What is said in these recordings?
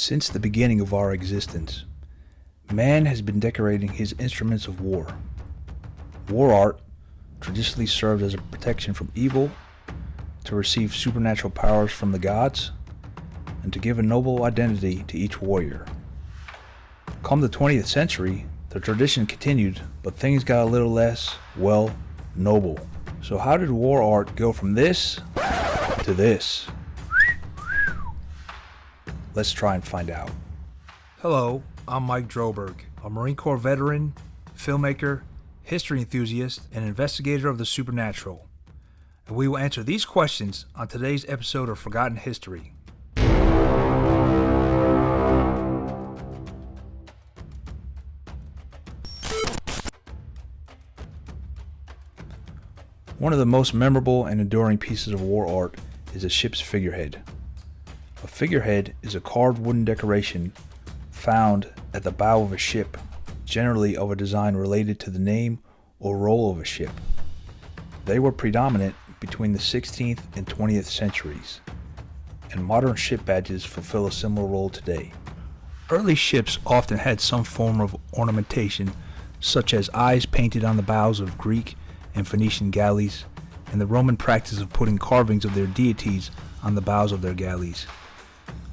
Since the beginning of our existence, man has been decorating his instruments of war. War art traditionally served as a protection from evil, to receive supernatural powers from the gods, and to give a noble identity to each warrior. Come the 20th century, the tradition continued, but things got a little less, well, noble. So how did war art go from this to this? Let's try and find out. Hello, I'm Mike Droberg, a Marine Corps veteran, filmmaker, history enthusiast, and investigator of the supernatural. And we will answer these questions on today's episode of Forgotten History. One of the most memorable and enduring pieces of war art is a ship's figurehead. A figurehead is a carved wooden decoration found at the bow of a ship, generally of a design related to the name or role of a ship. They were predominant between the 16th and 20th centuries, and modern ship badges fulfill a similar role today. Early ships often had some form of ornamentation, such as eyes painted on the bows of Greek and Phoenician galleys, and the Roman practice of putting carvings of their deities on the bows of their galleys.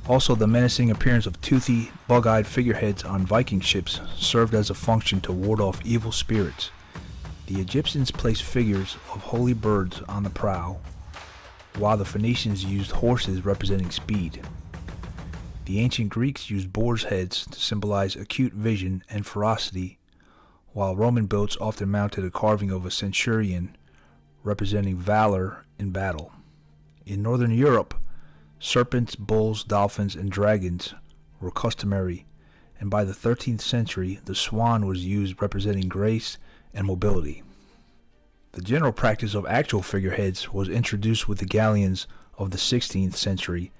Also, the menacing appearance of toothy, bug-eyed figureheads on Viking ships served as a function to ward off evil spirits. The Egyptians placed figures of holy birds on the prow, while the Phoenicians used horses representing speed. The ancient Greeks used boars' heads to symbolize acute vision and ferocity, while Roman boats often mounted a carving of a centurion representing valor in battle. In Northern Europe, serpents, bulls, dolphins, and dragons were customary, and by the 13th century, the swan was used representing grace and mobility. The general practice of actual figureheads was introduced with the galleons of the 16th century,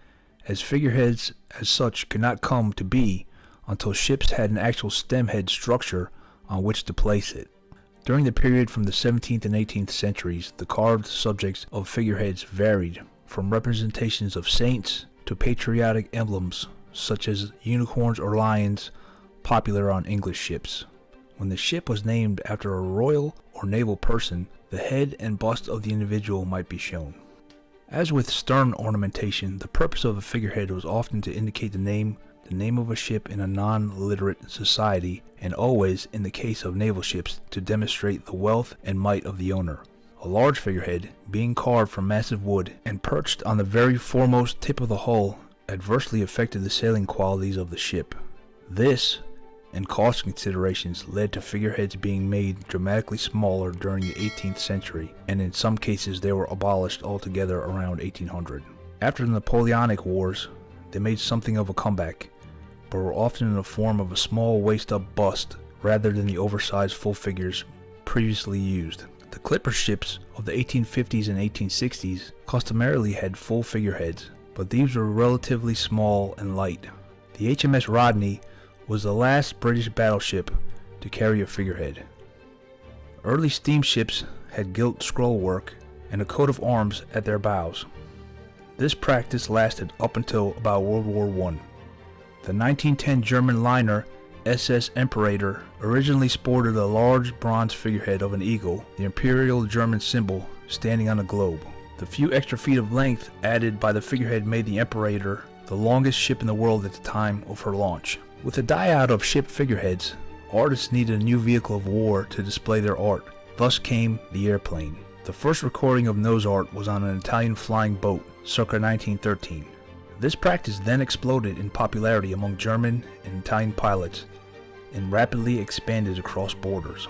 as figureheads as such could not come to be until ships had an actual stemhead structure on which to place it. During the period from the 17th and 18th centuries, the carved subjects of figureheads varied, from representations of saints to patriotic emblems such as unicorns or lions, popular on English ships. When the ship was named after a royal or naval person, the head and bust of the individual might be shown. As with stern ornamentation, the purpose of a figurehead was often to indicate the name of a ship in a non-literate society, and always, in the case of naval ships, to demonstrate the wealth and might of the owner. A large figurehead, being carved from massive wood and perched on the very foremost tip of the hull, adversely affected the sailing qualities of the ship. This, and cost considerations, led to figureheads being made dramatically smaller during the 18th century, and in some cases they were abolished altogether around 1800. After the Napoleonic Wars, they made something of a comeback, but were often in the form of a small waist-up bust rather than the oversized full figures previously used. The clipper ships of the 1850s and 1860s customarily had full figureheads, but these were relatively small and light. The HMS Rodney was the last British battleship to carry a figurehead. Early steamships had gilt scrollwork and a coat of arms at their bows. This practice lasted up until about World War I. The 1910 German liner SS Imperator originally sported a large bronze figurehead of an eagle, the imperial German symbol, standing on a globe. The few extra feet of length added by the figurehead made the Imperator the longest ship in the world at the time of her launch. With the die-out of ship figureheads, artists needed a new vehicle of war to display their art. Thus came the airplane. The first recording of nose art was on an Italian flying boat, circa 1913. This practice then exploded in popularity among German and Italian pilots and rapidly expanded across borders.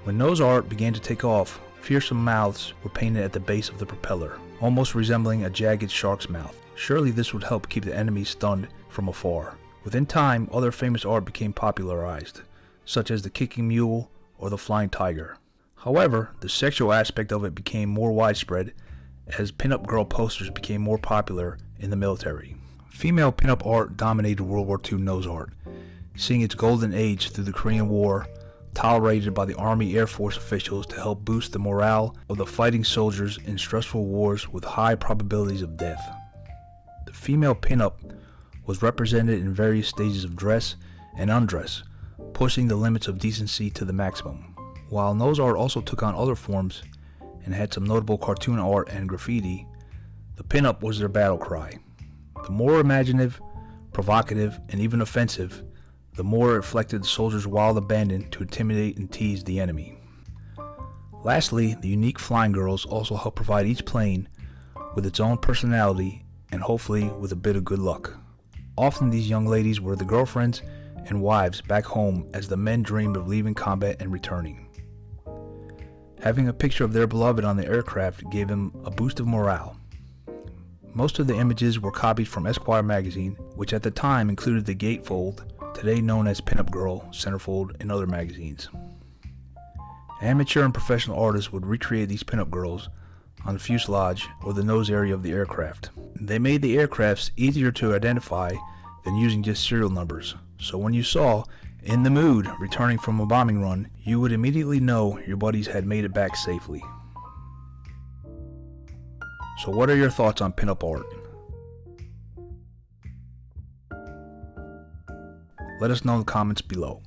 When nose art began to take off, fearsome mouths were painted at the base of the propeller, almost resembling a jagged shark's mouth. Surely this would help keep the enemy stunned from afar. Within time, other famous art became popularized, such as the kicking mule or the flying tiger. However, the sexual aspect of it became more widespread as pin-up girl posters became more popular in the military. Female pin-up art dominated World War II nose art, seeing its golden age through the Korean War, tolerated by the Army Air Force officials to help boost the morale of the fighting soldiers in stressful wars with high probabilities of death. The female pin-up was represented in various stages of dress and undress, pushing the limits of decency to the maximum. While nose art also took on other forms and had some notable cartoon art and graffiti, the pinup was their battle cry. The more imaginative, provocative, and even offensive, the more it reflected the soldiers' wild abandon to intimidate and tease the enemy. Lastly, the unique flying girls also help provide each plane with its own personality and hopefully with a bit of good luck. Often these young ladies were the girlfriends and wives back home as the men dreamed of leaving combat and returning. Having a picture of their beloved on the aircraft gave them a boost of morale. Most of the images were copied from Esquire magazine, which at the time included the gatefold, today known as Pinup Girl, centerfold, and other magazines. Amateur and professional artists would recreate these pinup girls on the fuselage or the nose area of the aircraft. They made the aircrafts easier to identify than using just serial numbers, so when you saw In the Mood returning from a bombing run, you would immediately know your buddies had made it back safely. So what are your thoughts on pinup art? Let us know in the comments below.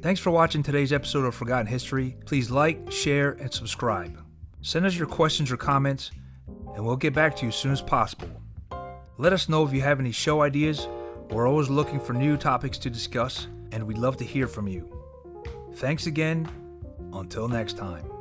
Thanks for watching today's episode of Forgotten History. Please like, share, and subscribe. Send us your questions or comments, and we'll get back to you as soon as possible. Let us know if you have any show ideas. We're always looking for new topics to discuss, and we'd love to hear from you. Thanks again. Until next time.